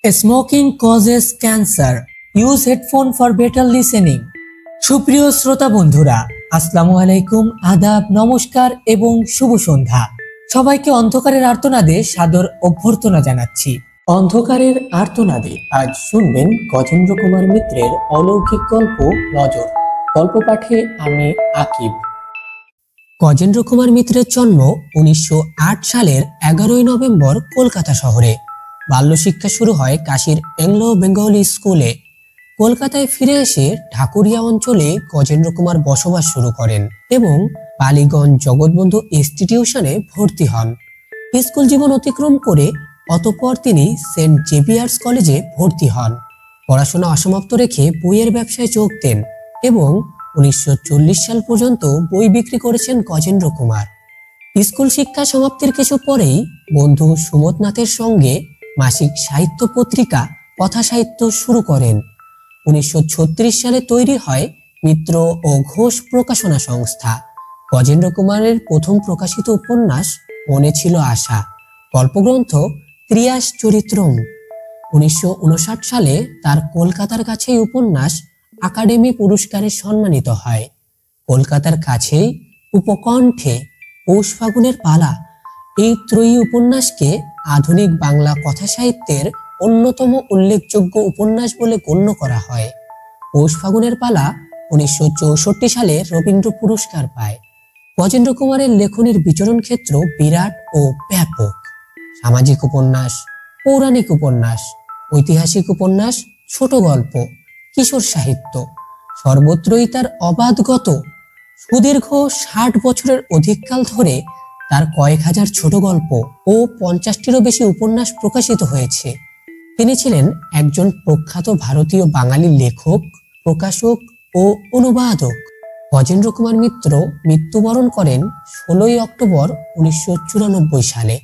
Smoking causes cancer, use headphone for better listening. সুপ্রিয় শ্রোতা বন্ধুরা, আসসালামু আলাইকুম, আদাব, নমস্কার এবং শুভ সন্ধ্যা। সবাইকে অন্ধকারের আর্তনাদে সাদর অভ্যর্থনা জানাচ্ছি। অন্ধকারের আর্তনাদে আজ শুনবেন গজেন্দ্র কুমার মিত্রের অলৌকিক গল্প নজর। গল্প পাঠে আমি আকিব। গজেন্দ্র কুমার মিত্রের জন্ম 1908 সালের 11 নভেম্বর কলকাতা শহরে। বাল্যশিক্ষা শুরু হয় কাশীর অ্যাংলো বেঙ্গলি স্কুলে। কলকাতায় ফিরে এসে ঢাকুরিয়া অঞ্চলে গজেন্দ্র কুমার বসবাস শুরু করেন এবং বালিগঞ্জ জগৎবন্ধু ইনস্টিটিউশনে ভর্তি হন। স্কুল জীবন অতিক্রম করে অতঃপর তিনি সেন্ট জেভিয়ার্স কলেজে ভর্তি হন। পড়াশোনা অসমাপ্ত রেখে বইয়ের ব্যবসায় যোগ দেন এবং 1940 সাল পর্যন্ত বই বিক্রি করেছেন গজেন্দ্র কুমার। স্কুল শিক্ষা সমাপ্তির কিছু পরেই বন্ধু সুমত নাথের সঙ্গে মাসিক সাহিত্য পত্রিকা কথা সাহিত্য শুরু করেন। 1936 সালে তৈরি হয় মিত্র ও ঘোষ প্রকাশনা সংস্থা। গজেন্দ্র কুমারের প্রথম প্রকাশিত উপন্যাস মনে ছিল আশা, গল্পগ্রন্থ ত্রিয়াস চরিত্রম। 1959 সালে তার কলকাতার কাছেই উপন্যাস একাডেমি পুরস্কারে সম্মানিত হয়। কলকাতার কাছেই উপকণ্ঠে, পৌষ ফাগুনের পালা, এই ত্রয়ী উপন্যাসকে আধুনিক বাংলা কথা সাহিত্যের অন্যতম উল্লেখযোগ্য উপন্যাস বলে গণ্য করা হয়। পৌষ ফাগুনের পালা 1964 সালে রবীন্দ্র পুরস্কার পায়। গজেন্দ্র কুমারের লেখনীর বিচরণ ক্ষেত্র বিরাট ও ব্যাপক। সামাজিক উপন্যাস, পৌরাণিক উপন্যাস, ঐতিহাসিক উপন্যাস, ছোট গল্প, কিশোর সাহিত্য, সর্বত্রই তার অবাধগত। সুদীর্ঘ 60 বছরের অধিককাল ধরে তার কয়েক হাজার ছোট গল্প ও 50টিরও বেশি উপন্যাস প্রকাশিত হয়েছে। তিনি ছিলেন একজন প্রখ্যাত ভারতীয় বাঙালি লেখক, প্রকাশক ও অনুবাদক। গজেন্দ্র কুমার মিত্র মৃত্যুবরণ করেন 16 অক্টোবর 1994 সালে।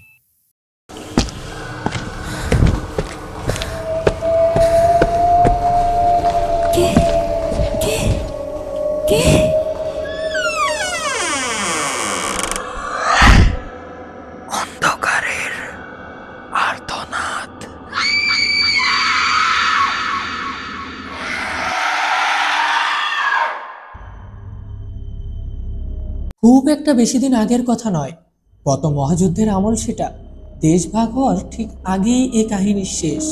খুব একটা বেশি দিন আগের কথা নয়, গত মহাযুদ্ধের আমল সেটা। দেশ ভাগ হওয়ার ঠিক আগেই এ কাহিনীর শেষ।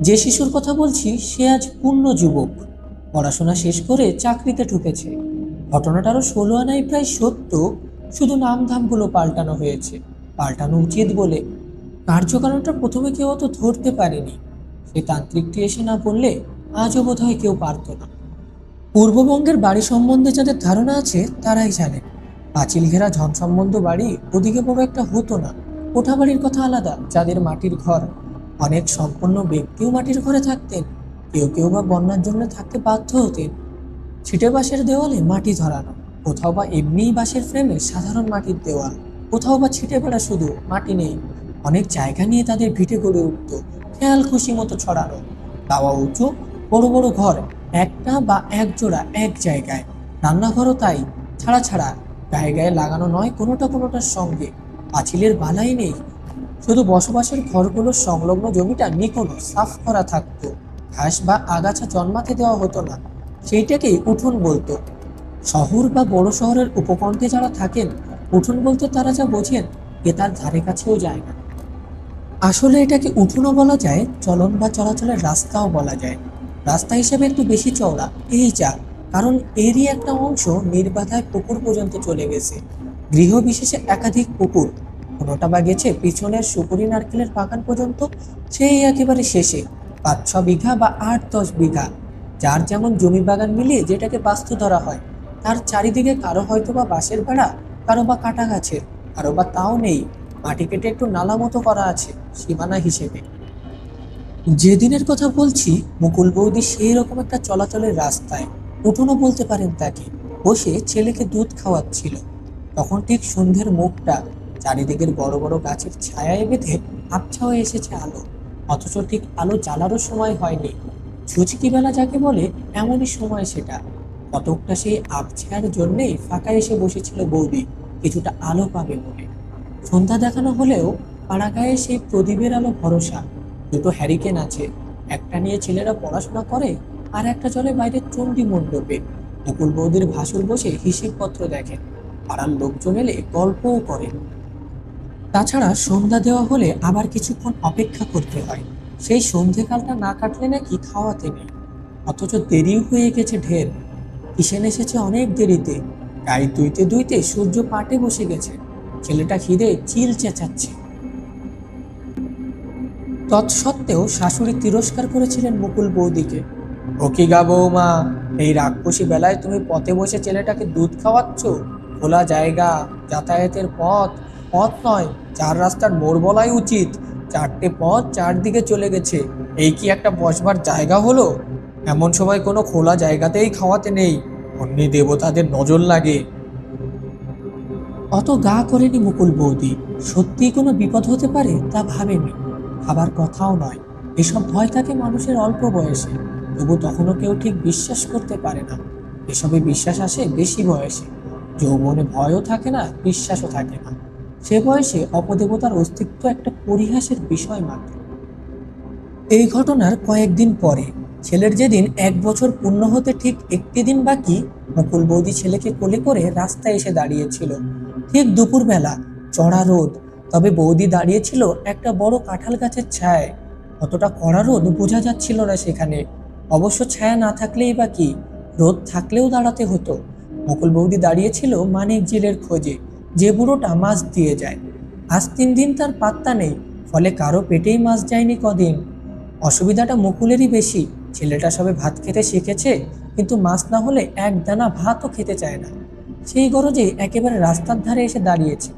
যে শিশুর কথা বলছি সে আজ পূর্ণ যুবক, পড়াশোনা শেষ করে চাকরিতে ঢুকেছে। ঘটনাটারও 16 আনাই প্রায় সত্য, শুধু নামধামগুলো পাল্টানো হয়েছে। পাল্টানো উচিত বলে। কার্যকারণটা প্রথমে কেউ অত ধরতে পারেনি। সেই তান্ত্রিকটি এসে না বললে আজও বোধ হয় কেউ পারত না। পূর্ববঙ্গের বাড়ি সম্বন্ধে যাদের ধারণা আছে তারাই জানেন। পাঁচিল ঘেরা ঝনসম্বন্ধ বাড়ি ওদিকে বড় একটা হতো না। কোঠা বাড়ির কথা আলাদা, যাদের মাটির ঘর। অনেক সম্পন্ন ব্যক্তিও মাটির ঘরে থাকতেন, কেউ কেউ বা বন্যার জন্য থাকতে বাধ্য হতেন। ছিটে বাঁশের দেওয়ালে মাটি ধরানো, কোথাও বা এমনিই বাঁশের ফ্রেমে সাধারণ মাটির দেওয়াল, কোথাও বা ছিটে বেড়া, শুধু মাটি নেই। অনেক জায়গা নিয়ে তাদের ভিটে গড়ে উঠত, খেয়াল খুশি মতো ছড়ানো। দাওয়া উঁচু, বড় বড় ঘর, একটা বা এক জোড়া এক জায়গায়। রান্নাঘরও তাই, ছাড়া ছাড়া, গায়ে গায়ে লাগানো নয় কোনোটার সঙ্গে। পাঁচিলের বালাই নেই, শুধু বসবাসের ঘরগুলোর সংলগ্ন জমিটা নিকোনো সাফ করা থাকতো। ঘাস বা আগাছা জন্মাতে দেওয়া হতো না, সেইটাকেই উঠোন বলতো। শহর বা বড় শহরের উপকণ্ঠে যারা থাকেন, উঠোন বলতে তারা যা বোঝেন এ তার ধারে কাছেও যায় না। আসলে এটাকে উঠোনও বলা যায়, চলন বা চলাচলের রাস্তাও বলা যায়। রাস্তা হিসেবে একটু বেশি চওড়া এই যা, কারণ এরই একটা অংশ নির্বাধায় পুকুর পর্যন্ত চলে গেছে। গৃহ বিশেষে একাধিক পুকুর, কোনোটা বা গেছে পিছনের সুপুরি নারকেলের বাগান পর্যন্ত, সেই একেবারে শেষে 5-6 বিঘা বা 8-10 বিঘা, যার যেমন জমি বাগান মিলিয়ে যেটাকে বাস্তু ধরা হয়। তার চারিদিকে কারো হয়তো বা বাঁশের বেড়া, কারো বা কাটা গাছের, কারো বা তাও নেই, মাটি কেটে একটু নালা মতো করা আছে সীমানা হিসেবে। যেদিনের কথা বলছি, মুকুল বৌদি সেই রকম একটা চলাচলের রাস্তায়, উঠোনও বলতে পারেন তাকে, বসে ছেলেকে দুধ খাওয়াচ্ছিল। তখন ঠিক সন্ধ্যের মুখটা, চারিদিকের বড় বড় গাছের ছায়ায় বেঁধে আবছা হয়ে এসেছে আলো, অথচ ঠিক আলো জ্বালারও সময় হয়নি। ছুচকি বেলা যাকে বলে এমনই সময় সেটা। কতকটা সেই আবছায়ার জন্যেই ফাঁকা এসে বসেছিল বৌদি, কিছুটা আলো পাবে বলে। সন্ধ্যা দেখানো হলেও পাড়াগাঁয়ে সেই প্রদীপের আলো ভরসা। দুটো হ্যারিকেন আছে, একটা নিয়ে ছেলেরা পড়াশোনা করে, আর একটা চলে বাইরের চণ্ডী মণ্ডপে। মুকুল বৌদির ভাসুর বসে হিসেবপত্র দেখেন, পাড়ার লোকজন এলে গল্পও করেন। তাছাড়া সন্ধ্যা দেওয়া হলে আবার কিছুক্ষণ অপেক্ষা করতে হয়, সেই সন্ধেকালটা না কাটলে নাকি খাওয়াতে নেই। অথচ দেরিও হয়ে গেছে ঢের। কিষেন এসেছে অনেক দেরিতে, গায়ে দুইতে দুইতে সূর্য পাটে বসে গেছে। ছেলেটা খিদে চিল চেঁচাচ্ছে। তৎসত্ত্বেও শাশুড়ি তিরস্কার করেছিলেন মুকুল বৌদিকে। ও কি গা বৌমা, এই রাক্ষসী বেলায় তুমি পথে বসে ছেলেটাকে দুধ খাওয়াচ্ছ? খোলা জায়গা, যাতায়াতের পথ, পথ নয়, চার রাস্তার মোড় বলাই উচিত। চারটে পথ চারদিকে চলে গেছে, এই কি একটা বসবার জায়গা হলো? এমন সময় কোনো খোলা জায়গাতেই খাওয়াতে নেই, অন্যি দেবতাদের নজর লাগে। অত গা করেনি মুকুল বৌদি, সত্যিই কোনো বিপদ হতে পারে তা ভাবেনি, ভাবার কথাও নয়। এসব ভয় থাকে মানুষের অল্প বয়সে, তবু তখনও কেউ ঠিক বিশ্বাস করতে পারে না। এসবে বিশ্বাস আসে বেশি বয়সে। যৌবনে ভয়ও থাকে না, বিশ্বাসও থাকে না। সে বয়সে অপদেবতার অস্তিত্ব একটা পরিহাসের বিষয় মাত্র। এই ঘটনার কয়েকদিন পরে, ছেলের যেদিন 1 বছর পূর্ণ হতে ঠিক একটি দিন বাকি, মুকুল বৌদি ছেলেকে কোলে করে রাস্তায় এসে দাঁড়িয়েছিল। ঠিক দুপুরবেলা, চড়া রোদ, তবে বৌদি দাঁড়িয়েছিল একটা বড় কাঁঠাল গাছের ছায়ায়। অতটা কড়া রোদ বোঝা যাচ্ছিল না সেখানে। অবশ্য ছায়া না থাকলেই বা কি, রোদ থাকলেও দাঁড়াতে হতো। মুকুল বৌদি দাঁড়িয়েছিল মানিক জেলের খোঁজে, যে বুড়োটা মাছ দিয়ে যায়। আজ 3 দিন তার পাত্তা নেই, ফলে কারো পেটেই মাছ যায়নি কদিন। অসুবিধাটা মুকুলেরই বেশি। ছেলেটা সবে ভাত খেতে শিখেছে, কিন্তু মাছ না হলে এক দানা ভাতও খেতে চায় না। সেই গরজে একেবারে রাস্তার ধারে এসে দাঁড়িয়েছে।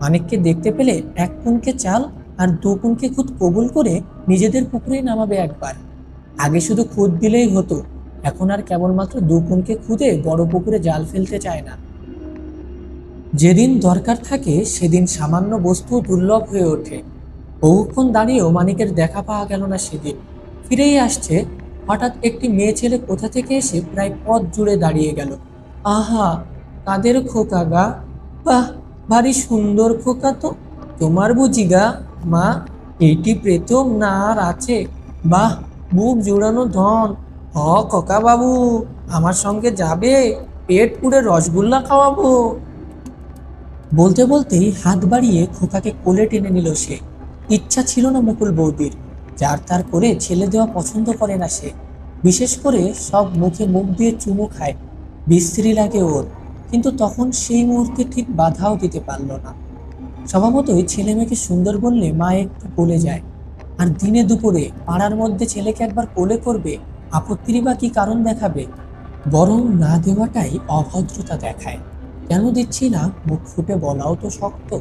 মানিককে দেখতে পেলে 1 পুনকে চাল আর 2 পুনকে খুদ কবুল করে নিজেদের পুকুরেই নামাবে একবার। আগে শুধু খুদ দিলেই হতো, এখন আর কেবলমাত্র 2 পুনকে খুদে বড় পুকুরে জাল ফেলতে চায় না। যেদিন দরকার থাকে সেদিন সামান্য বস্তু দুর্লভ হয়ে ওঠে। বহুক্ষণ দাঁড়িয়েও মানিকের দেখা পাওয়া গেল না সেদিন। ফিরেই আসছে, হঠাৎ একটি মেয়ে ছেলে কোথা থেকে এসে প্রায় পথ জুড়ে দাঁড়িয়ে গেল। আহা, কাদের খোকা গা? বাহ, ভারী সুন্দর খোকা তো। তোমার বুঝি গা মা? এইটি প্রথম না আর আছে? বাহ, বুক জুড়ানো ধন। হ খোকা বাবু, আমার সঙ্গে যাবে? পেট পুড়ে রসগোল্লা খাওয়াবো। বলতে বলতেই হাত বাড়িয়ে খোকাকে কোলে টেনে নিল সে। ইচ্ছা ছিল না মুকুল বৌদির, যার তার করে ছেলে দেওয়া পছন্দ করে না সে। বিশেষ করে সব মুখে মুখ দিয়ে চুমু খায়, বিশ্রী লাগে ওর। কিন্তু তখন সেই মুহূর্তে ঠিক বাধাও দিতে পারল না। স্বভাবতই ছেলে মেয়েকে সুন্দর বললে মা একটু কোলে যায়, আর দিনে দুপুরে পাড়ার মধ্যে ছেলেকে একবার কোলে করবে, আপত্তিরই বা কি কারণ দেখাবে? বরং না দেওয়াটাই অভদ্রতা দেখায়। কেন দিচ্ছি না মুখ ফুটে বলাও তো শক্ত।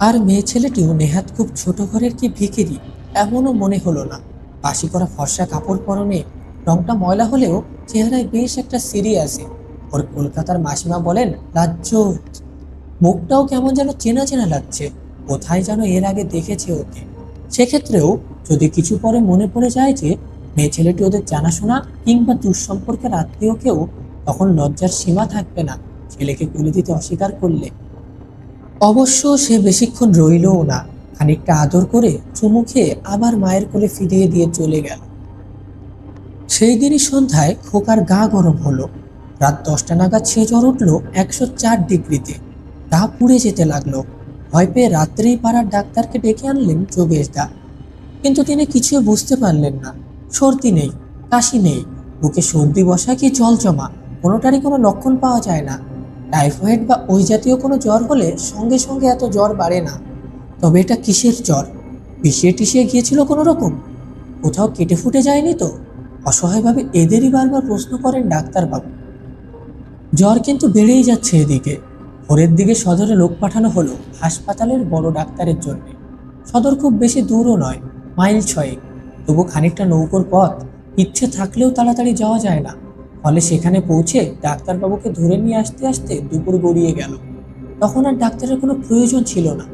আর মেয়ে ছেলেটিও নেহাত খুব ছোট ঘরের কি ভিখিরি এমনও মনে হলো না। বাসি করা ফর্সা কাপড় পরনে, রংটা ময়লা হলেও চেহারায় বেশ একটা সিরিয়াসে। ওর কলকাতার মাসিমা বলেন রাজ্য। মুখটাও কেমন যেন চেনা চেনা লাগছে, কোথায় যেন এর আগে দেখেছে ওকে। সেক্ষেত্রেও যদি কিছু পরে মনে পড়ে যায় যে মেয়ে ছেলেটি ওদের জানাশোনা কিংবা দুঃসম্পর্কের আত্মীয় কেউ, তখন লজ্জার সীমা থাকবে না ছেলেকে কোলে দিতে অস্বীকার করলে। অবশ্য সে বেশিক্ষণ রইলও না, খানিকটা আদর করে চুমু খেয়ে আবার মায়ের কোলে ফিরিয়ে দিয়ে চলে গেল। সেই দিনই সন্ধ্যায় খোকার গা গরম হলো। রাত 10টা নাগাদ সে জ্বর উঠল 104 ডিগ্রিতে। গা পুড়ে যেতে লাগলো। ভয় পেয়ে রাত্রেই পাড়ার ডাক্তারকে ডেকে আনলেন যোগেশ দা। কিন্তু তিনি কিছুই বুঝতে পারলেন না। সর্দি নেই, কাশি নেই, বুকে সর্দি বসা কি জল জমা, কোনোটারই কোনো লক্ষণ পাওয়া যায় না। টাইফয়েড বা ওই জাতীয় কোনো জ্বর হলে সঙ্গে সঙ্গে এত জ্বর বাড়ে না। তবে এটা কিসের জ্বর? পিষিয়ে টিষিয়ে গিয়েছিল কোনো রকম? কোথাও কেটে ফুটে যায়নি তো? অসহায়ভাবে এদেরই বারবার প্রশ্ন করেন ডাক্তারবাবু। জ্বর কিন্তু বেড়েই যাচ্ছে এদিকে। ভোরের দিকে সদরে লোক পাঠানো হলো হাসপাতালের বড় ডাক্তারের জন্য। সদর খুব বেশি দূরও নয়, মাইল 6। তবু খানিকটা নৌকোর পথ, ইচ্ছে থাকলেও তাড়াতাড়ি যাওয়া যায় না। ফলে সেখানে পৌঁছে ডাক্তারবাবুকে ধরে নিয়ে আসতে আসতে দুপুর গড়িয়ে গেল। তখন আর ডাক্তারের কোনো প্রয়োজন ছিল না,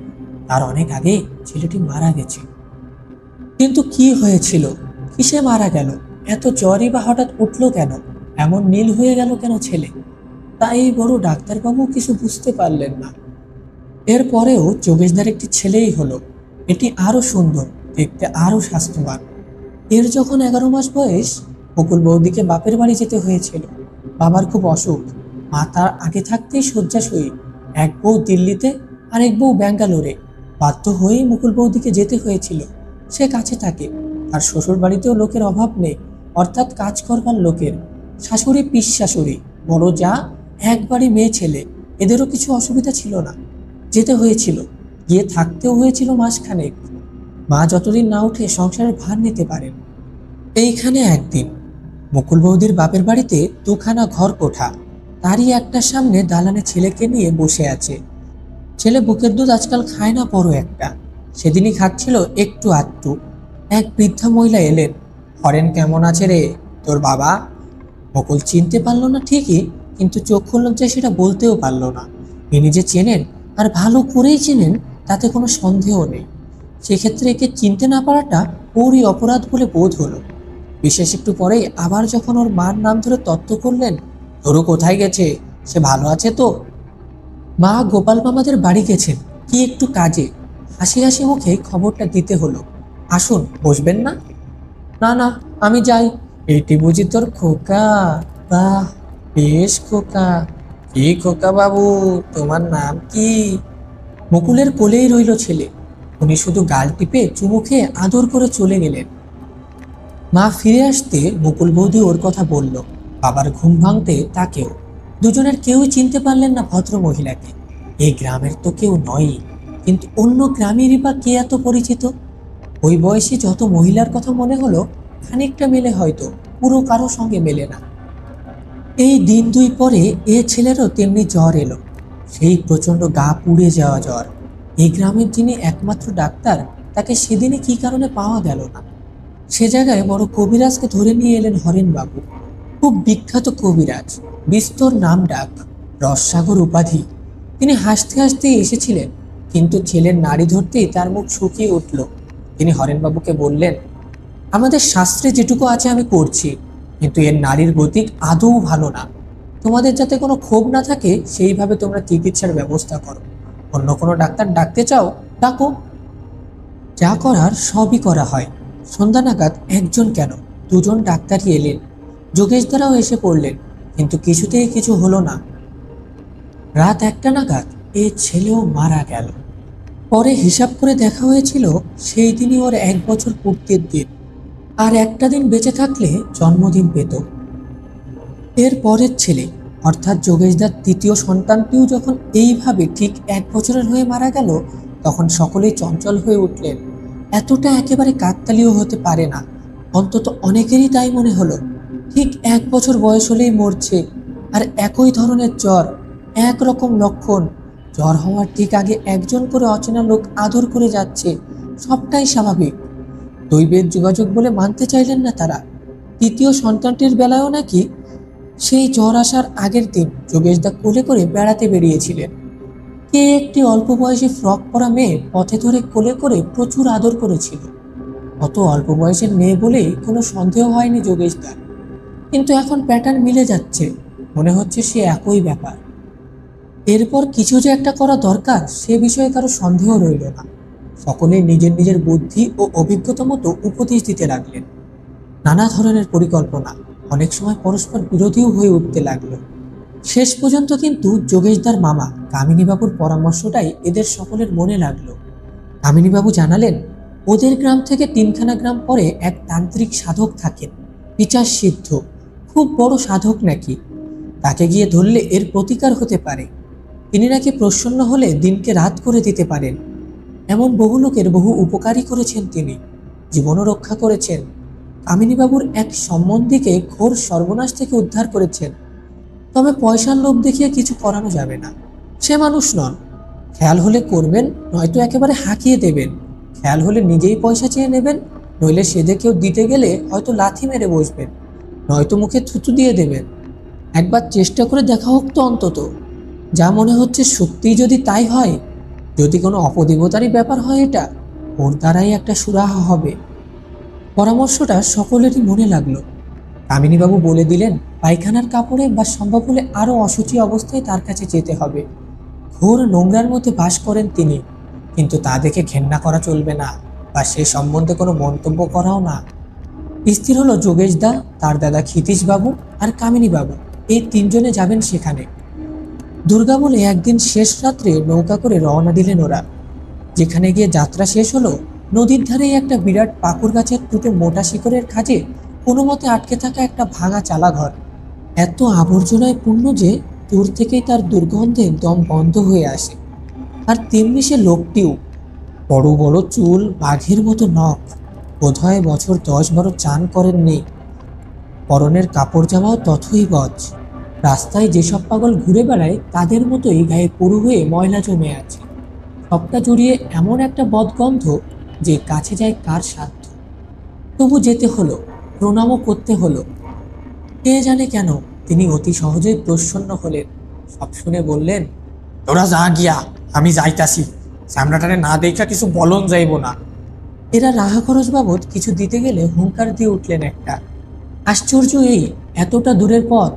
তার অনেক আগে ছেলেটি মারা গেছে। কিন্তু কি হয়েছিল? কিসে মারা গেল? এত জ্বরই বা হঠাৎ উঠলো কেন? এমন নীল হয়ে গেল কেন ছেলে? তাই বড় ডাক্তারবাবু কিছু বুঝতে পারলেন না। এরপরেও যোগেশদার একটি ছেলেই হলো। এটি আরো সুন্দর, দেখতে আরও স্বাস্থ্যবান। এর যখন 11 মাস বয়স, বকুল বৌদিকে বাপের বাড়ি যেতে হয়েছিল। বাবার খুব অসুখ, মা তার আগে থাকতেই শয্যাশয়ী। এক বউ দিল্লিতে, আরেক বউ ব্যাঙ্গালোরে। বাধ্য হয়েই মুকুল বৌদিকে যেতে হয়েছিল। সে কাছে থাকে, আর শ্বশুর বাড়িতেও লোকের অভাব নেই, অর্থাৎ কাজ করবার লোকের। শাশুড়ি পিস শাশুড়ি, বড় যা, একবারই মেয়ে ছেলে, এদেরও কিছু অসুবিধা ছিল না। যেতে হয়েছিল, গিয়ে থাকতেও হয়েছিল মাসখানেক। মা যতদিন না উঠে সংসারের ভার নিতে পারেন। এইখানে একদিন মুকুল বৌদির বাপের বাড়িতে দুখানা ঘর কোঠা, তারই একটার সামনে দালানে ছেলেকে নিয়ে বসে আছে। ছেলে বুকের দুধ আজকাল খায় না বড় একটা, সেদিনই খাচ্ছিল একটু আধটু। এক বৃদ্ধা মহিলা এলেন। হরেন কেমন আছে রে তোর বাবা? মুকুল চিনতে পারল না ঠিকই, কিন্তু চক্ষু লজ্জায় সেটা বলতেও পারল না। ইনি যে চেনেন, আর ভালো করেই চেনেন, তাতে কোনো সন্দেহ নেই। সেক্ষেত্রে একে চিনতে না পারাটা ওরই অপরাধ বলে বোধ হলো। বিশেষ একটু পরেই আবার যখন ওর মার নাম ধরে তত্ত্ব করলেন, ধরো কোথায় গেছে, সে ভালো আছে তো? মা গোপাল মামাদের বাড়ি গেছেন কি একটু কাজে। হাসি হাসি মুখে খবরটা দিতে হলো। আসুন, বসবেন না? না না, আমি যাই। এটি বুঝি তোর খোকা? বাহ, বেশ খোকা। কি খোকা বাবু, তোমার নাম কি? মুকুলের কোলেই রইল ছেলে। উনি শুধু গাল টিপে চুমু খেয়ে আদর করে চলে গেলেন। মা ফিরে আসতে মুকুল বৌদি ওর কথা বলল, বাবার ঘুম ভাঙতে তাকেও। দুজনের কেউই চিনতে পারলেন না ভদ্র মহিলাকে। এই গ্রামের তো কেউ নয়ই, কিন্তু অন্য গ্রামেরই বা কে এত পরিচিত? ওই বয়সে যত মহিলার কথা মনে হলো, খানিকটা মেলে হয়তো, পুরো কারো সঙ্গে মেলে না। এই দিন দুই পরে এ ছেলেরও তেমনি জ্বর এলো, সেই প্রচণ্ড গা পুড়ে যাওয়া জ্বর। এই গ্রামের যিনি একমাত্র ডাক্তার, তাকে সেদিনে কি কারণে পাওয়া গেল না। সে জায়গায় বড় কবিরাজকে ধরে নিয়ে এলেন হরেনবাবু। খুব বিখ্যাত কবিরাজ, বিস্তর নাম ডাক, রসসাগর উপাধি। তিনি হাসতে হাসতে এসেছিলেন, কিন্তু ছেলের নাড়ি ধরতেই তার মুখ শুকিয়ে উঠল। তিনি হরেনবাবুকে বললেন, আমাদের শাস্ত্রে যেটুকু আছে আমি করছি, কিন্তু এর নারীর গতিক আদৌ ভালো না। তোমাদের যাতে কোনো ক্ষোভ না থাকে সেইভাবে তোমরা চিকিৎসার ব্যবস্থা করো। অন্য কোনো ডাক্তার ডাকতে চাও, ডাকো। যা করার সবই করা হয়। সন্ধ্যা নাগাদ একজন কেন, দুজন ডাক্তারই এলেন। যোগেশ দ্বারাও এসে পড়লেন, কিন্তু কিছুতেই কিছু হলো না। রাত 1টা নাগাদ এ ছেলেও মারা গেল। পরে হিসাব করে দেখা হয়েছিল, সেই দিনই ওর 1 বছর পূর্তির দিন। আর একটা দিন বেঁচে থাকলে জন্মদিন পেত। এর পরের ছেলে, অর্থাৎ যোগেশদার তৃতীয় সন্তানটিও যখন এইভাবে ঠিক 1 বছরের হয়ে মারা গেল, তখন সকলেই চঞ্চল হয়ে উঠলেন। এতটা একেবারে কাকতালীয় হতে পারে না, অন্তত অনেকেরই তাই মনে হলো। ঠিক 1 বছর বয়স হলেই মরছে, আর একই ধরনের জ্বর, একরকম লক্ষণ। জ্বর হওয়ার ঠিক আগে একজন করে অচেনা লোক আদর করে যাচ্ছে, সবটাই স্বাভাবিক। দৈবের যোগাযোগ বলে মানতে চাইলেন না তারা। তৃতীয় সন্তানটির বেলায়ও নাকি সেই জ্বর আসার আগের দিন যোগেশদা কোলে করে বেড়াতে বেরিয়েছিলেন। কে একটি অল্প বয়সী ফ্রক পরা মেয়ে পথে ধরে কোলে করে প্রচুর আদর করেছিল। অত অল্প বয়সের মেয়ে বলেই কোনো সন্দেহ হয়নি যোগেশদার, কিন্তু এখন প্যাটার্ন মিলে যাচ্ছে, মনে হচ্ছে সে একই ব্যাপার। এরপর কিছু যে একটা করা দরকার, সে বিষয়ে কারো সন্দেহ রইল না। সকলে নিজের নিজের বুদ্ধি ও অভিজ্ঞতা মতো উপদেশ দিতে লাগলেন। নানা ধরনের পরিকল্পনা অনেক সময় পরস্পর বিরোধীও হয়ে উঠতে লাগলো। শেষ পর্যন্ত কিন্তু যোগেশদার মামা কামিনীবাবুর পরামর্শটাই এদের সকলের মনে লাগলো। কামিনীবাবু জানালেন, ওদের গ্রাম থেকে 3খানা গ্রাম পরে এক তান্ত্রিক সাধক থাকেন, বিচার সিদ্ধ, খুব বড় সাধক নাকি। তাকে গিয়ে ধরলে এর প্রতিকার হতে পারে। তিনি নাকি প্রসন্ন হলে দিনকে রাত করে দিতে পারেন। এমন বহু লোকের বহু উপকারই করেছেন তিনি, জীবনও রক্ষা করেছেন। কামিনীবাবুর এক সম্বন্ধীকে ঘোর সর্বনাশ থেকে উদ্ধার করেছেন। তবে পয়সার লোভ দেখিয়ে কিছু করানো যাবে না, সে মানুষ নন। খেয়াল হলে করবেন, নয়তো একেবারে হাঁকিয়ে দেবেন। খেয়াল হলে নিজেই পয়সা চেয়ে নেবেন, নইলে সেদে কেউ দিতে গেলে হয়তো লাথি মেরে বসবেন, নয়তো মুখে থুতু দিয়ে দেবেন। একবার চেষ্টা করে দেখা হোক তো অন্তত। যা মনে হচ্ছে সত্যিই যদি তাই হয়, যদি কোনো অপদেবতারই ব্যাপার হয়, এটা ওর দ্বারাই একটা সুরাহা হবে। পরামর্শটা সকলেরই মনে লাগলো। কামিনীবাবু বলে দিলেন, পায়খানার কাপড়ে বা সম্ভব হলে আরও অসুচি অবস্থায় তার কাছে যেতে হবে। ঘোর নোংরার মধ্যে বাস করেন তিনি, কিন্তু তা দেখে ঘেন্না করা চলবে না। বা সে সম্বন্ধে কোনো মন্তব্য করাও না। স্থির হলো যোগেশ দা, তার দাদা ক্ষিতীশ বাবু আর কামিনী বাবু এই তিনজনে যাবেন সেখানে। দুর্গা বলে একদিন শেষ রাত্রে নৌকা করে রওনা দিলেন ওরা। যেখানে গিয়ে যাত্রা শেষ হলো, নদীর ধারেই একটা বিরাট পাকুর গাছের দুটো মোটা শিকড়ের খাঁজে কোনো মতে আটকে থাকা একটা ভাঙা চালাঘর। এত আবর্জনায় পূর্ণ যে দূর থেকেই তার দুর্গন্ধে দম বন্ধ হয়ে আসে। আর তেমনি সে লোকটিও, বড় বড় চুল, বাঘের মতো নখ, বোধহয় বছর 10-12 চান করেননি। পরনের কাপড় জামাও তথই গজ। রাস্তায় যেসব পাগল ঘুরে বেড়ায় তাদের মতোই গায়ে পুরু হয়ে ময়লা জমে আছে। সবটা জড়িয়ে এমন একটা বদগন্ধ যে কাছে যায় কার সাধ্য। তবু যেতে হলো, প্রণামও করতে হলো। কে জানে কেন তিনি অতি সহজেই প্রসন্ন হলেন। সব শুনে বললেন, তোরা যা গিয়া, আমি যাইতাছি। সামনাটারে না দেখা কিছু বলন যাইব না। এরা রাহা খরচ বাবদ কিছু দিতে গেলে হুঙ্কার দিয়ে উঠলেন একটা। আশ্চর্য এই, এতটা দূরের পথ।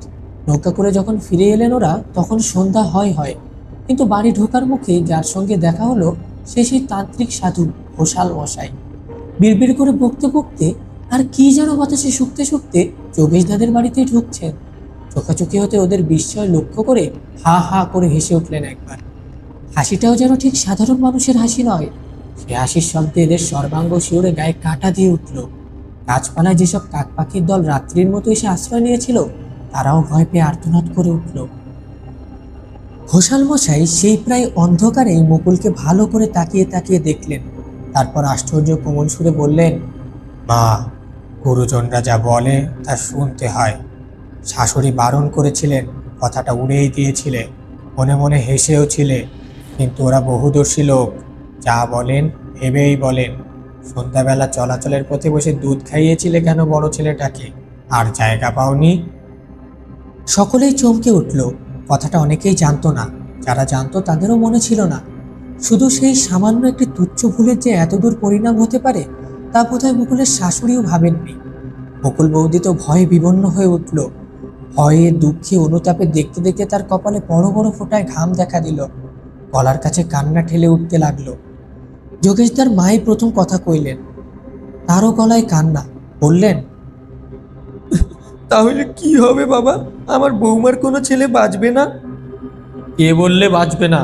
নৌকা করে যখন ফিরে এলেন ওরা তখন সন্ধ্যা হয়। কিন্তু বাড়ি ঢোকার মুখে যার সঙ্গে দেখা হলো সে সেই তান্ত্রিক সাধু ঘোষাল মশাই। বিড়বিড় করে বকতে বকতে আর কি যেন বাতাসে শুকতে শুকতে যোগেশ দাদের বাড়িতে ঢুকছেন। চোখাচোখি হতে ওদের বিস্ময় লক্ষ্য করে হা হা করে হেসে উঠলেন একবার। হাসিটাও যেন ঠিক সাধারণ মানুষের হাসি নয়। সে হাসির শব্দে এদের সর্বাঙ্গ শিউরে গায়ে কাঁটা দিয়ে উঠল। গাছপালায় যেসব কাক পাখির দল রাত্রির মতো এসে আশ্রয় নিয়েছিল তারাও ভয় পেয়ে আর্তনাদ করে উঠল। ঘোষাল মশাই সেই প্রায় অন্ধকারেই মুকুলকে ভালো করে তাকিয়ে তাকিয়ে দেখলেন। তারপর আশ্চর্য কোমল সুরে বললেন, মা, গুরুজনরা যা বলে তা শুনতে হয়। শাশুড়ি বারণ করেছিলেন, কথাটা উড়েই দিয়েছিলে, মনে মনে হেসেও ছিলে, কিন্তু ওরা বহুদর্শী লোক, যা বলেন ভেবেই বলেন। সন্ধ্যাবেলা চলাচলের পথে বসে দুধ খাইয়েছিলে কেন বড় ছেলেটাকে, আর জায়গা পাওনি? সকলেই চমকে উঠল। কথাটা অনেকেই জানতো না, যারা জানতো তাদেরও মনে ছিল না। শুধু সেই সামান্য একটি তুচ্ছ ভুলের যে এতদূর পরিণাম হতে পারে তা বোধহয় মুকুলের শাশুড়িও ভাবেননি। মুকুল বৌদি তো ভয়ে বিবন্ন হয়ে উঠল। ভয়ে, দুঃখে, অনুতাপে দেখতে দেখতে তার কপালে বড় বড় ফোঁটায় ঘাম দেখা দিল। গলার কাছে কান্না ঠেলে উঠতে লাগলো। যোগেশদার মাই প্রথম কথা কইলেন। তারও গলায় কান্না। বললেন, তাহলে কি হবে বাবা? আমার বৌমার কোনো ছেলে বাঁচবে না? কে বললে বাঁচবে না?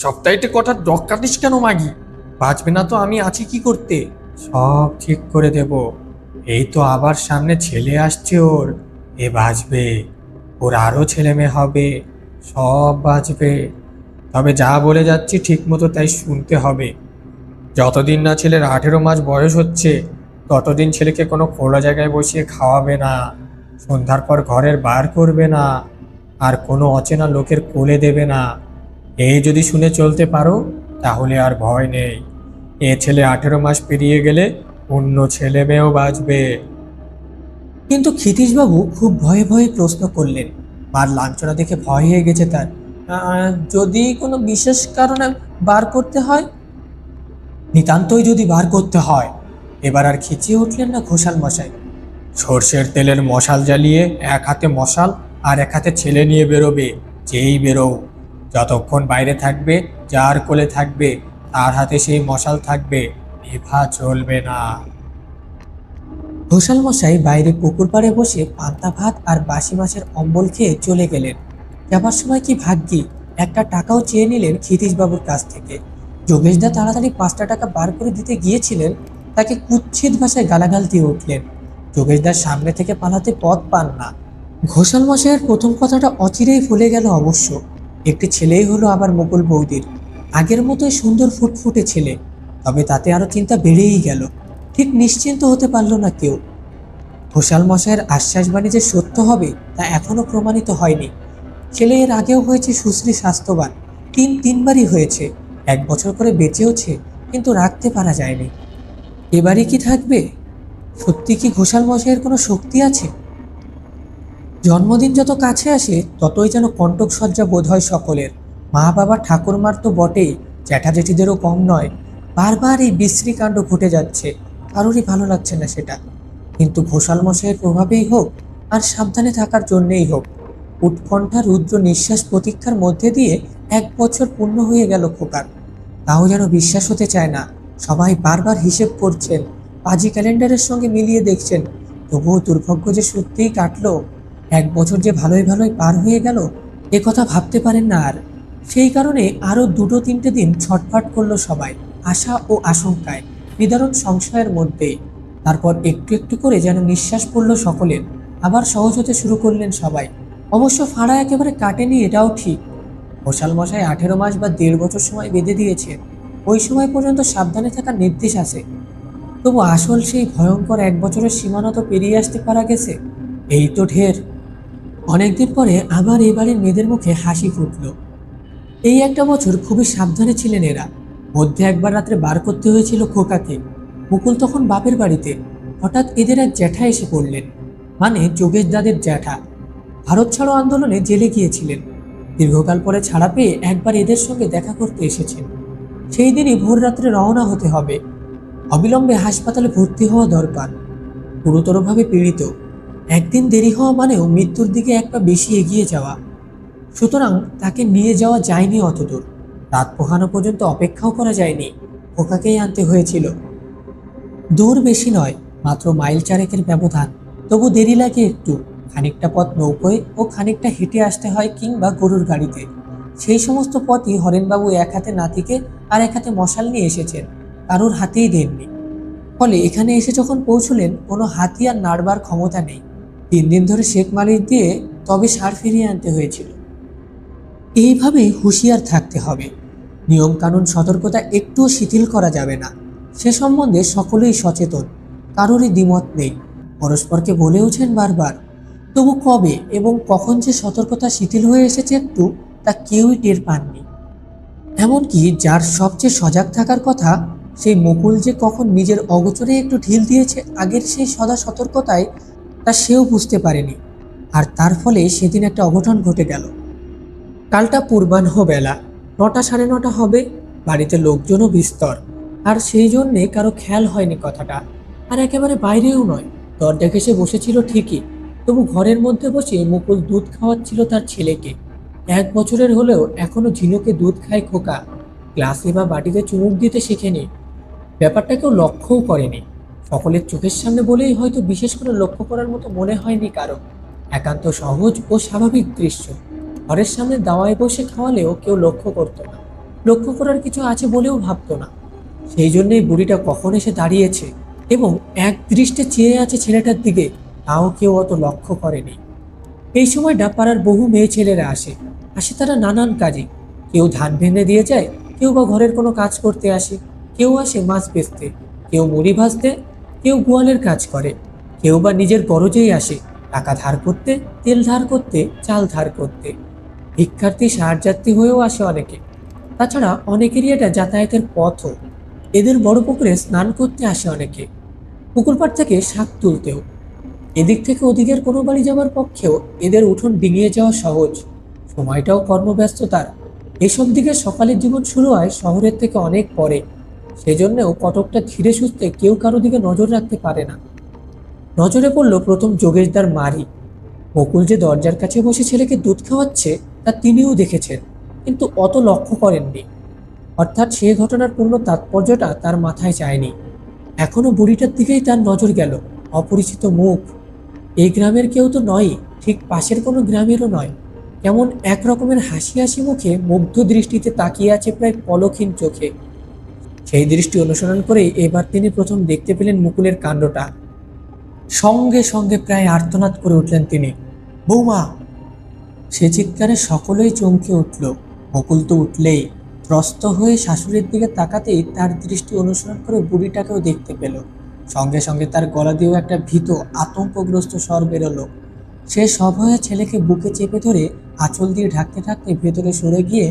সপ্তাহে কটা ডক কাটিস কেন মাগি? বাঁচবে না তো আমি আছি কি করতে? সব ঠিক করে দেব। এই তো আবার সামনে ছেলে আসছে ওর, এ বাঁচবে। ওর আরও ছেলে মেয়ে হবে, সব বাঁচবে। তবে যা বলে যাচ্ছি ঠিক মতো তাই শুনতে হবে। যতদিন না ছেলের 18 মাস বয়স হচ্ছে ততদিন ছেলেকে কোনো খোলা জায়গায় বসিয়ে খাওয়াবে না, সন্ধ্যার পর ঘরের বার করবে না, আর কোনো অচেনা লোকের কোলে দেবে না। এই যদি শুনে চলতে পারো তাহলে আর ভয় নেই। এ ছেলে 18 মাস পেরিয়ে গেলে অন্য ছেলে মেয়েও বাঁচবে। কিন্তু ক্ষিতীশবাবু খুব ভয়ে ভয়ে প্রশ্ন করলেন। মার লাঞ্ছনা দেখে ভয় হয়ে গেছে তার। যদি কোনো বিশেষ কারণে বার করতে হয়? নিতান্তই যদি বার করতে হয়। এবার আর খিচিয়ে উঠলেন না ঘোষাল মশাই। সর্ষের তেলের মশাল জ্বালিয়ে এক হাতে মশাল আর এক হাতে ছেলে নিয়ে বেরোবে। যেই বেরো, যতক্ষণ বাইরে থাকবে, যার কোলে থাকবে তার হাতে সেই মশাল থাকবে, এভা চলবে না। ঘোষাল মশাই বাইরে পুকুর পাড়ে বসে পান্তা ভাত আর বাসি মাছের অম্বল খেয়ে চলে গেলেন। যাবার সময় কি ভাগ্যি, একটা টাকাও চেয়ে নিলেন ক্ষিতীশবাবুর কাছ থেকে। যোগেশদা তাড়াতাড়ি 5টা টাকা বার করে দিতে গিয়েছিলেন, তাকে কুৎসিত ভাষায় গালাগাল দিয়ে উঠলেন। যোগেশদার সামনে থেকে পালাতে পথ পান না। ঘোষাল মশাইয়ের প্রথম কথাটা অচিরেই ভুলে গেল অবশ্য। একটি ছেলেই হলো আবার মুকুল বৌদির, আগের মতোই সুন্দর ফুটফুটে ছেলে। তবে তাতে আরো চিন্তা বেড়েই গেল। ঠিক নিশ্চিন্ত হতে পারল না কেউ। ঘোষাল মশাইয়ের আশ্বাসবাণী যে সত্য হবে তা এখনো প্রমাণিত হয়নি। ছেলে এর আগেও হয়েছে সুশ্রী স্বাস্থ্যবান, তিনবারই হয়েছে। 1 বছর করে বেঁচেওছে, কিন্তু রাখতে পারা যায়নি। এবারই কি থাকবে? সত্যি কি ঘোষাল মশাইয়ের কোনো শক্তি আছে? জন্মদিন যত কাছে আসে ততই যেন কণ্টক সজ্জা বোধ হয় সকলের। মা বাবা ঠাকুরমার তো বটেই, জ্যাঠা জেঠিদেরও কম নয়। বারবার এই বিশ্রী কাণ্ড ঘটে যাচ্ছে, কারোরই ভালো লাগছে না সেটা। কিন্তু ঘোষাল মশাইয়ের প্রভাবেই হোক আর সাবধানে থাকার জন্যেই হোক, উৎকণ্ঠা রুদ্র নিঃশ্বাস প্রতীক্ষার মধ্যে দিয়ে 1 বছর পূর্ণ হয়ে গেল খোকার। তাও যেন বিশ্বাস হতে চায় না সবাই বারবার হিসেব করছেন, পাজি ক্যালেন্ডারের সঙ্গে মিলিয়ে দেখছেন। তবুও দুর্ভাগ্য যে সত্যিই কাটলো, 1 বছর যে ভালোই ভালোই পার হয়ে গেল, এ কথা ভাবতে পারেন না আর। সেই কারণে আরও 2-3টে দিন ছটফট করলো সবাই, আশা ও আশঙ্কায়, নিদারুণ সংশয়ের মধ্যে। তারপর একটু একটু করে যেন নিঃশ্বাস পড়ল সকলের, আবার সহজ হতে শুরু করলেন সবাই। অবশ্য ফাঁড়া একেবারে কাটেনি এটাও ঠিক। ঘোষাল মশাই 18 মাস বা 1.5 বছর সময় বেঁধে দিয়েছেন। ওই সময় পর্যন্ত সাবধানে থাকার নির্দেশ আছে। তবু আসল সেই ভয়ঙ্কর 1 বছরের সীমানা তো পেরিয়ে আসতে পারা গেছে, এই তো ঢের। অনেকদিন পরে আবার এই বাড়ির মেয়েদের মুখে হাসি ফুটল। এই 1টা বছর খুবই সাবধানে ছিলেন এরা। মধ্যে একবার রাত্রে বার করতে হয়েছিল খোকাকে। মুকুল তখন বাপের বাড়িতে। হঠাৎ এদের এক জ্যাঠা এসে পড়লেন, মানে যোগেশ দাদের জ্যাঠা। ভারত ছাড়ো আন্দোলনে জেলে গিয়েছিলেন। দীর্ঘকাল পরে ছাড়া পেয়ে একবার এদের সঙ্গে দেখা করতে এসেছেন। সেই দিনই ভোর রাত্রে রওনা হতে হবে। অবিলম্বে হাসপাতালে ভর্তি হওয়া দরকার। গুরুতরভাবে পীড়িত। একদিন দেরি হওয়া মানেও মৃত্যুর দিকে এক পা বেশি এগিয়ে যাওয়া। সুতরাং তাকে নিয়ে যাওয়া যায়নি অতদূর। রাত পোহানো পর্যন্ত অপেক্ষাও করা যায়নি, খোকাকেই আনতে হয়েছিল। দূর বেশি নয়, মাত্র মাইল 4-এর ব্যবধান। তবু দেরি লাগে একটু। খানিকটা পথ নৌকোয় ও খানিকটা হেঁটে আসতে হয় কিংবা গরুর গাড়িতে। সেই সমস্ত পথই হরেনবাবু এক হাতে নাতিকে আর এক হাতে মশাল নিয়ে এসেছেন, কারোর হাতেই দেননি। ফলে এখানে এসে যখন পৌঁছলেন, কোনো হাতি আর নাড়বার ক্ষমতা নেই। 3 দিন ধরে শেখ মালিক দিয়ে তবে সার ফিরিয়ে আনতে হয়েছিল। এইভাবেই হুঁশিয়ার থাকতে হবে। নিয়মকানুন সতর্কতা একটুও শিথিল করা যাবে না। সে সম্বন্ধে সকলেই সচেতন, কারোরই দ্বিমত নেই। পরস্পরকে বলেওছেন বারবার। তবু কবে এবং কখন যে সতর্কতা শিথিল হয়ে এসেছে একটু, তা কেউই টের পাননি। এমনকি যার সবচেয়ে সজাগ থাকার কথা, সেই মুকুল যে কখন নিজের অগোচরে একটু ঢিল দিয়েছে আগের সেই সদা সতর্কতায়, তা সেও বুঝতে পারেনি। আর তার ফলে সেদিন একটা অঘটন ঘটে গেল। কালটা পূর্বাহ্ন বেলা, 9টা-9:30 হবে। বাড়িতে লোকজনও বিস্তর, আর সেই জন্যে কারো খেয়াল হয়নি কথাটা। আর একেবারে বাইরেও নয়, দরজা ঘেঁষে বসেছিল ঠিকই, তবু ঘরের মধ্যে বসে মুকুল দুধ খাওয়াচ্ছিল তার ছেলেকে। 1 বছরের হলেও এখনো ঝিনুকে দুধ খায় খোকা, গ্লাসে বা বাটিতে চুমুক দিতে শেখেনি। ব্যাপারটা কেউ লক্ষ্যও করেনি। সকলের চোখের সামনে বলেই হয়তো বিশেষ করে লক্ষ্য করার মতো মনে হয়নি কারো। একান্ত সহজ ও স্বাভাবিক দৃশ্য। ঘরের সামনে দাওয়ায় বসে খাওয়ালেও কেউ লক্ষ্য করতো না, লক্ষ্য করার কিছু আছে বলেও ভাবতো না। সেই জন্যই বুড়িটা কখন এসে দাঁড়িয়েছে এবং এক দৃষ্টে চেয়ে আছে ছেলেটার দিকে, তাও কেউ অত লক্ষ্য করেনি। এই সময়টা পাড়ার বহু মেয়ে ছেলেরা আসে। আসে তারা নানান কাজে। কেউ ধান ভেঙে দিয়ে যায়, কেউ বা ঘরের কোনো কাজ করতে আসে, কেউ আসে মাছ বেচতে, কেউ মুড়ি ভাজতে, কেউ গোয়ালের কাজ করে, কেউ বা নিজের গরজেই আসে, টাকা ধার করতে, তেল ধার করতে, চাল ধার করতে। ভিক্ষার্থী সাহায্যার্থী হয়েও আসে অনেকে। তাছাড়া অনেকেরই এটা যাতায়াতের পথও। এদের বড় পুকুরে স্নান করতে আসে অনেকে, পুকুর পাড় থেকে শাক তুলতেও। এদিক থেকে ওদিকের কোনো বাড়ি যাবার পক্ষেও এদের উঠোন ডিঙিয়ে যাওয়া সহজ। সময়টাও কর্মব্যস্ততার। এসব দিকে সকালের জীবন শুরু হয় শহরের থেকে অনেক পরে। সেজন্যেও কটকটা ধীরে সুস্থে কেউ কারো দিকে নজর রাখতে পারে না। নজরে পড়ল প্রথম যোগেশদার মারি। বকুল যে দরজার কাছে বসে ছেলেকে দুধ খাওয়াচ্ছে, তা তিনিও দেখেছেন, কিন্তু অত লক্ষ্য করেননি। অর্থাৎ সে ঘটনার পূর্ণ তাৎপর্যটা তার মাথায় যায়নি। এখনো বুড়িটার দিকেই তার নজর গেল। অপরিচিত মুখ। এই গ্রামের কেউ তো নয়, ঠিক পাশের কোনো গ্রামেরও নয়। কেমন এক রকমের হাসি হাসি মুখে মুগ্ধ দৃষ্টিতে তাকিয়ে আছে প্রায় পলকহীন চোখে। সেই দৃষ্টি অনুসরণ করেই এবার তিনি প্রথম দেখতে পেলেন মুকুলের কাণ্ডটা। সঙ্গে সঙ্গে প্রায় আর্তনাদ করে উঠলেন তিনি, বৌমা! সে চিৎকারে সকলেই চমকে উঠল। মুকুল তো উঠলেই। ত্রস্ত হয়ে শাশুড়ির দিকে তাকাতেই তার দৃষ্টি অনুসরণ করে বুড়িটাকেও দেখতে পেল। সঙ্গে সঙ্গে তার গলা দিয়েও একটা ভীত আতঙ্কগ্রস্ত স্বর বেরোলো। সে সভয়ে ছেলেকে বুকে চেপে ধরে আঁচল দিয়ে ঢাকতে ঢাকতে ভেতরে সরে গিয়ে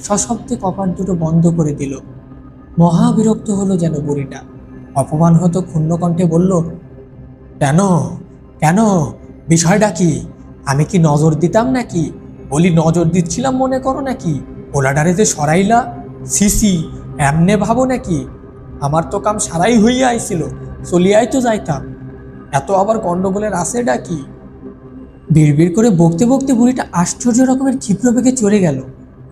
সশব্দে কপাট দুটো বন্ধ করে দিল। মহা বিরক্ত হলো যেন বুড়িটা। অপমান হতো ক্ষুণ্ণ কণ্ঠে বলল, কেন কেন বিষয়টা কি? আমি কি নজর দিতাম নাকি? বলি নজর দিচ্ছিলাম মনে করো নাকি? ওলাডারে যে সরাইলা, সিসি এমনে ভাবো নাকি? আমার তো কাম সারাই হইয়া আইছিল, চলিয়াই তো যাইতাম। এত আবার গন্ডগোলের আছে ডাকি? বিড়বিড় করে বকতে বকতে বুড়িটা আশ্চর্য রকমের ক্ষিপ্র বেগে চলে গেল।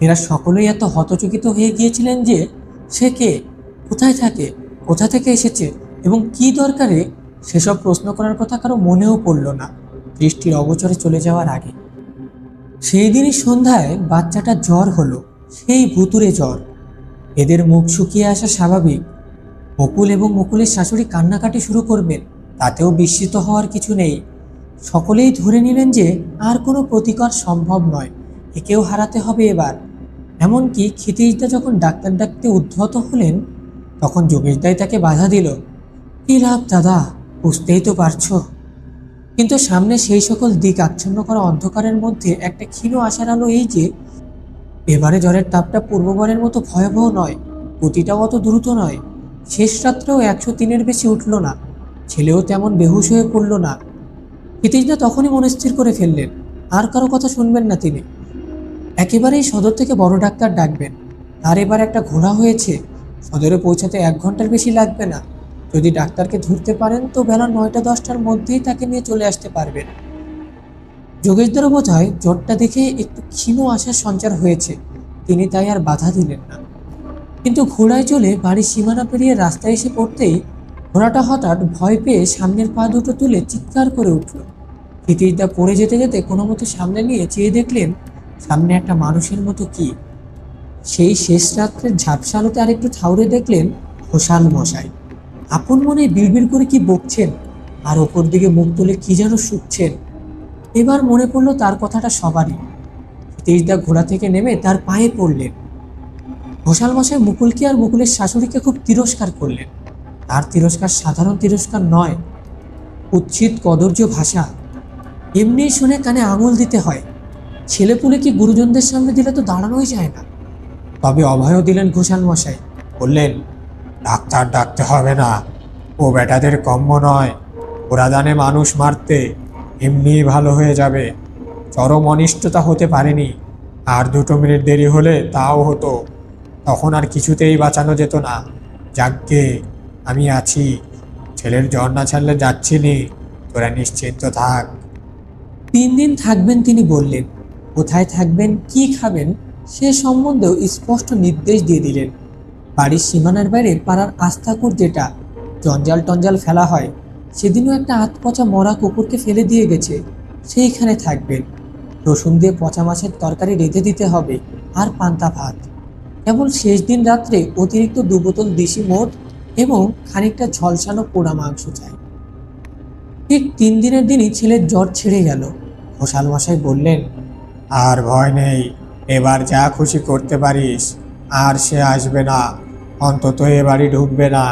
এরা সকলেই এত হতচকিত হয়ে গিয়েছিলেন যে সে কে, কোথায় থাকে, কোথা থেকে এসেছে এবং কি দরকারে, সেসব প্রশ্ন করার কথা কারো মনেও পড়ল না দৃষ্টির অগোচরে চলে যাওয়ার আগে। সেই দিনই সন্ধ্যায় বাচ্চাটা জ্বর হলো, সেই ভুতুরে জ্বর। এদের মুখ শুকিয়ে আসা স্বাভাবিক। মুকুল এবং মুকুলের শাশুড়ি কান্নাকাটি শুরু করবেন, তাতেও বিস্মিত হওয়ার কিছু নেই। সকলেই ধরে নিলেন যে আর কোনো প্রতিকার সম্ভব নয়, একেও হারাতে হবে এবার। এমনকি ক্ষিতীশদা যখন ডাক্তার ডাকতে উদ্ধত হলেন, তখন যোগেশদাই তাকে বাধা দিল। কি লাভ দাদা, বুঝতেই তো পারছো। কিন্তু সামনে সেই সকল দিক আচ্ছন্ন করা অন্ধকারের মধ্যে একটা ক্ষীণ আশার আলো এই যে এবারে জ্বরের তাপটা পূর্ববারের মতো ভয়াবহ নয়, গতিটাও অত দ্রুত নয়। শেষ রাত্রেও 103-এর বেশি উঠল না, ছেলেও তেমন বেহুশ হয়ে পড়ল না। ক্ষিতীশদা তখনই মনস্থির করে ফেললেন, আর কারো কথা শুনবেন না তিনি। একেবারেই সদর থেকে বড় ডাক্তার ডাকবেন। আর এবার একটা ঘোড়া হয়েছে, সদরে পৌঁছাতে 1 ঘন্টার বেশি লাগবে না। যদি ডাক্তারকে ধরতে পারেন তো বেলা 9টা-10টার মধ্যেই তাকে নিয়ে চলে আসতে পারবেন। যোগেশদারও বোধ হয় জ্বরটা দেখে একটু ক্ষীণ আশার সঞ্চার হয়েছে, তিনি তাই আর বাধা দিলেন না। কিন্তু ঘোড়ায় চলে বাড়ির সীমানা পেরিয়ে রাস্তায় এসে পড়তেই ঘোড়াটা হঠাৎ ভয় পেয়ে সামনের পা দুটো তুলে চিৎকার করে উঠল। ক্ষিতীশদা পড়ে যেতে যেতে কোনো মতো সামনে নিয়ে চেয়ে দেখলেন সামনে একটা মানুষের মতো কি। সেই শেষ রাত্রের ঝাপসা আলোতে আরেকটু ঠাউরে দেখলেন ঘোষাল মশাই। আপন মনে বিড়বিড় করে কি বকছেন, আর ওপর দিকে মুখ তুলে কি যেন শুকছেন। এবার মনে পড়ল তার কথাটা সবারই। ক্ষিতীশদা ঘোড়া থেকে নেমে তার পায়ে পড়লেন। ঘোষাল মশাই মুকুলকে আর মুকুলের শাশুড়িকে খুব তিরস্কার করলেন। তার তিরস্কার সাধারণ তিরস্কার নয়, উচ্ছিত কদর্য ভাষা। এমনি শুনে কানে আঙুল দিতে হয়। ছেলেপুলে কি গুরুজনদের সামনে দিলে তো দাঁড়ানোই যায় না। তবে অভয়ও দিলেন ঘোষাল মশাই, বললেন, ডাক্তার ডাকতে হবে না, ও বেটাদের কম্য নয়। ওরা জানে মানুষ মারতে, এমনি ভালো হয়ে যাবে। চরম অনিষ্টতা হতে পারেনি, আর 2 মিনিট দেরি হলে তাও হতো, তখন আর কিছুতেই বাঁচানো যেত না। যাকগে, আমি আছি, ছেলের জ্বর না ছাড়লে যাচ্ছি নি, তোরা নিশ্চিন্ত থাক। 3 দিন থাকবেন তিনি বললেন। কোথায় থাকবেন, কি খাবেন, সে সম্বন্ধেও স্পষ্ট নির্দেশ দিয়ে দিলেন। বাড়ির সীমানার বাইরে পাড়ার আস্তাকুর যেটা জঞ্জাল টঞ্জাল ফেলা হয়, সেদিনও একটা আধপচা মরা কুকুরকে ফেলে দিয়ে গেছে, সেইখানে থাকবেন। রসুন দিয়ে পচা মাছের তরকারি রেঁধে দিতে হবে, আর পান্তা ভাত। কেবল শেষ দিন রাত্রে অতিরিক্ত 2 বোতল দেশি মদ এবং খানিকটা ঝলসানো পোড়া মাংস চাই। ঠিক 3 দিনের দিনই ছেলের জ্বর ছেড়ে গেল। ঘোষাল মশাই বললেন, আর ভয় নেই, এবার যা খুশি করতে পারিস। আর সে আসবে না, অন্তত এ বাড়ি ঢুকবে না।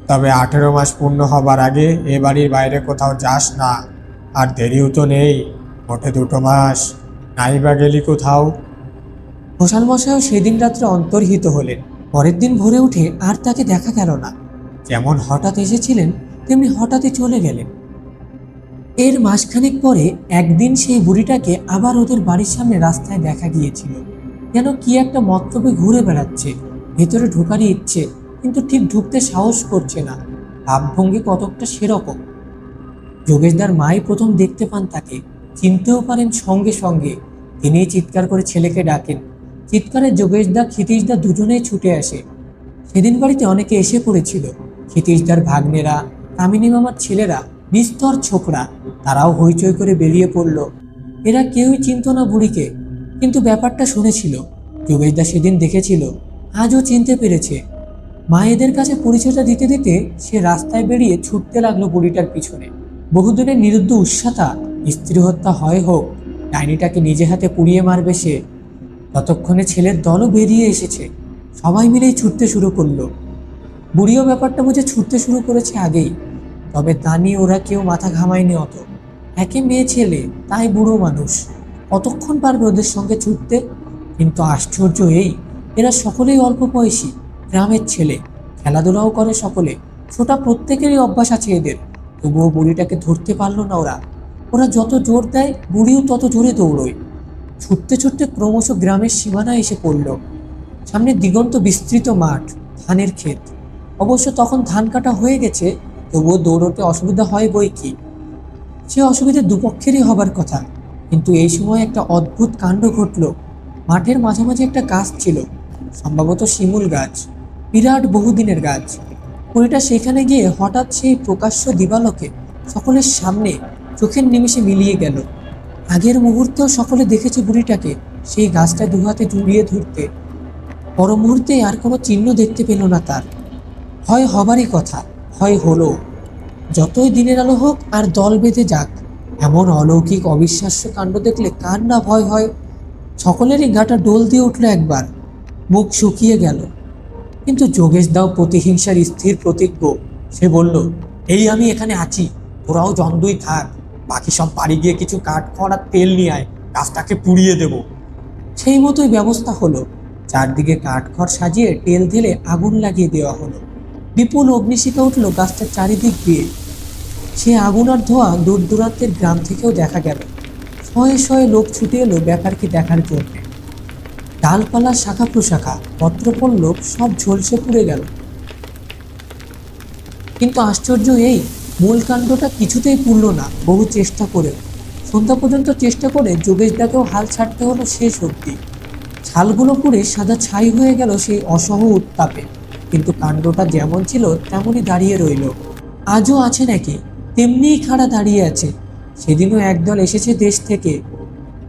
তবে 18 মাস পূর্ণ হবার আগে এ বাড়ির বাইরে কোথাও যাস না। আর দেরিও তো নেই, মোটে 2 মাস, নাই বা গেলি কোথাও। ঘোষাল মশাইও সেদিন রাত্রে অন্তর্হিত হলেন। পরের দিন ভোরে উঠে আর তাকে দেখা গেল না। যেমন হঠাৎ এসেছিলেন তেমনি হঠাৎই চলে গেলেন। এর মাসখানেক পরে একদিন সেই বুড়িটাকে আবার ওদের বাড়ির সামনে রাস্তায় দেখা গিয়েছিল। যেন কি একটা মতলবে ঘুরে বেড়াচ্ছে, ভেতরে ঢোকারই ইচ্ছে, কিন্তু ঠিক ঢুকতে সাহস করছে না। ভাবভঙ্গি কতকটা সেরকম। যোগেশদার মাই প্রথম দেখতে পান তাকে, চিনতেও পারেন সঙ্গে সঙ্গে। তিনি চিৎকার করে ছেলেকে ডাকেন। চিৎকারে যোগেশদা ক্ষিতীশদা দুজনেই ছুটে আসে। সেদিন বাড়িতে অনেকে এসে পড়েছিল। ক্ষিতীশদার ভাগ্নেরা, কামিনী মামার ছেলেরা, নিস্তর ছোকরা, তারাও হইচই করে বেরিয়ে পড়ল। এরা কেউই চিনত না বুড়িকে, কিন্তু ব্যাপারটা শুনেছিল। যোগেশদা সেদিন দেখেছিল, আজও চিনতে পেরেছে। মায়েদের কাছে পরিচয়টা দিতে দিতে সে রাস্তায় বেরিয়ে ছুটতে লাগলো বুড়িটার পিছনে। বহুদিনের নিরুদ্ধ উৎসাতা, স্ত্রী হত্যা হয় হোক, ডাইনিটাকে নিজে হাতে পুড়িয়ে মারবে সে। ততক্ষণে ছেলের দলও বেরিয়ে এসেছে, সবাই মিলেই ছুটতে শুরু করলো। বুড়িও ব্যাপারটা বুঝে ছুটতে শুরু করেছে আগেই, তবে তা নিয়ে ওরা কেউ মাথা ঘামায়নি অত। একে মেয়ে ছেলে, তাই বুড়ো মানুষ, কতক্ষণ পারবে ওদের সঙ্গে ছুটতে? কিন্তু আশ্চর্য এই, এরা সকলেই অল্প বয়সী, গ্রামের ছেলে, খেলাধুলাও করে সকলে, ছোটা প্রত্যেকেরই অভ্যাস আছে এদের। তবুও বুড়িটাকে ধরতে পারলো না ওরা। ওরা যত জোর দেয় বুড়িও তত জোরে দৌড়োয়। ছুটতে ছুটতে ক্রমশ গ্রামের সীমানায় এসে পড়ল। সামনে দিগন্ত বিস্তৃত মাঠ, ধানের ক্ষেত। অবশ্য তখন ধান কাটা হয়ে গেছে, তবুও দৌড়তে অসুবিধা হয় বই কি। সে অসুবিধা দুপক্ষেরই হবার কথা, কিন্তু এই সময় একটা অদ্ভুত কাণ্ড ঘটল। মাঠের মাঝামাঝি একটা গাছ ছিল, সম্ভবত শিমুল গাছ, বিরাট বহুদিনের গাছ। বুড়িটা সেখানে গিয়ে হঠাৎ সেই প্রকাশ্য দিবালোকে সকলের সামনে চোখের নিমেষে মিলিয়ে গেল। আগের মুহূর্তেও সকলে দেখেছে বুড়িটাকে সেই গাছটা দুহাতে জড়িয়ে ধরতে। পর মুহূর্তে আর কোনো চিহ্ন দেখতে পেল না তার। ভয় হবারই কথা, ভয় হলো। যতই দিনের আলো হোক আর দল বেঁধে যাক, এমন অলৌকিক অবিশ্বাস্য কাণ্ড দেখলে কার না ভয় হয়। সকলেরই গাটা ডোল দিয়ে উঠল একবার, মুখ শুকিয়ে গেল। কিন্তু যোগেশ দাও প্রতিহিংসার স্থির প্রতিজ্ঞ। সে বলল, এই আমি এখানে আছি, তোরাও জন্দুই থাক, বাকি সব বাড়ি গিয়ে কিছু কাঠ খড় আর তেল নিয়ে আয়, গাছটাকে পুড়িয়ে দেব। সেই মতোই ব্যবস্থা হলো। চারদিকে কাঠখড় সাজিয়ে তেল ঢেলে আগুন লাগিয়ে দেওয়া হলো। বিপুল অগ্নিশিখা উঠল গাছটার চারিদিক দিয়ে। সে আগুন আর ধোঁয়া দূর দূরান্তের গ্রাম থেকেও দেখা গেল। শয়ে শয়ে লোক ছুটে এলো ব্যাপারকে দেখার জন্য। ডালপালা, শাখা প্রশাখা, পত্রপল্লব সব ঝলসে পুড়ে গেল। কিন্তু আশ্চর্য এই, মূল কাণ্ডটা কিছুতেই পুড়ল না বহু চেষ্টা করেও। সন্ধ্যা পর্যন্ত চেষ্টা করে যোগেশদাকেও হাল ছাড়তে হলো শেষ অবধি। ছালগুলো পুড়ে সাদা ছাই হয়ে গেল সেই অসহ উত্তাপে। কিন্তু কাণ্ডটা যেমন ছিল তেমনই দাঁড়িয়ে রইল। আজও আছে নাকি, তেমনিই খাড়া দাঁড়িয়ে আছে। সেদিনও একদল এসেছে দেশ থেকে,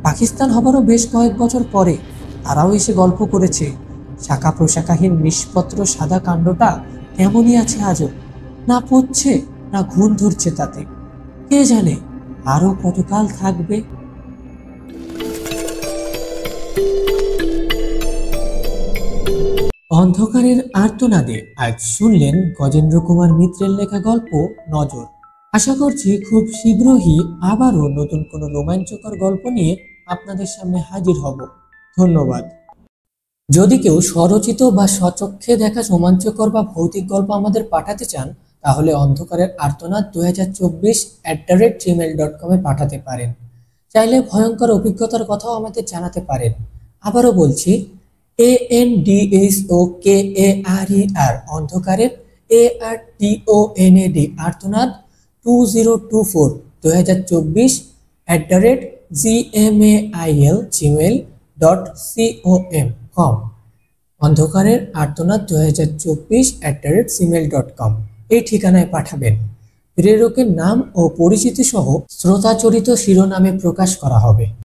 পাকিস্তান হবারও বেশ কয়েক বছর পরে। তারাও এসে গল্প করেছে। শাখা প্রশাখাহীন নিষ্পত্র সাদা কাণ্ডটা তেমনই আছে আজও, না পড়ছে না ঘুণ ধরছে তাতে। কে জানে আরো কতকাল থাকবে। অন্ধকারের আর্তনাদে আজ শুনলেন গজেন্দ্র কুমার মিত্রের লেখা গল্প নজর। আশা করছি খুব শীঘ্রই আবারও নতুন কোনো রোমাঞ্চকর গল্প নিয়ে আপনাদের সামনে হাজির হব। ধন্যবাদ। যদি কেউ স্বরচিত বা স্বচক্ষে দেখা রোমাঞ্চকর বা ভৌতিক গল্প আমাদের পাঠাতে চান, তাহলে অন্ধকারের আর্তনাদ 2024@gmail.com পাঠাতে পারেন। চাইলে ভয়ঙ্কর অভিজ্ঞতার কথাও আমাদের জানাতে পারেন। আবারও বলছি, ANDSOKARER অন্ধকারের ARTONAD আর্তনাদ 2024@gmail.com অন্ধকারের আর্তনাদ 2024@gmail.com এই ঠিকানায় পাঠাবেন। প্রেরকের নাম ও পরিচিতি সহ শ্রোতাচরিত শিরোনামে প্রকাশ করা হবে।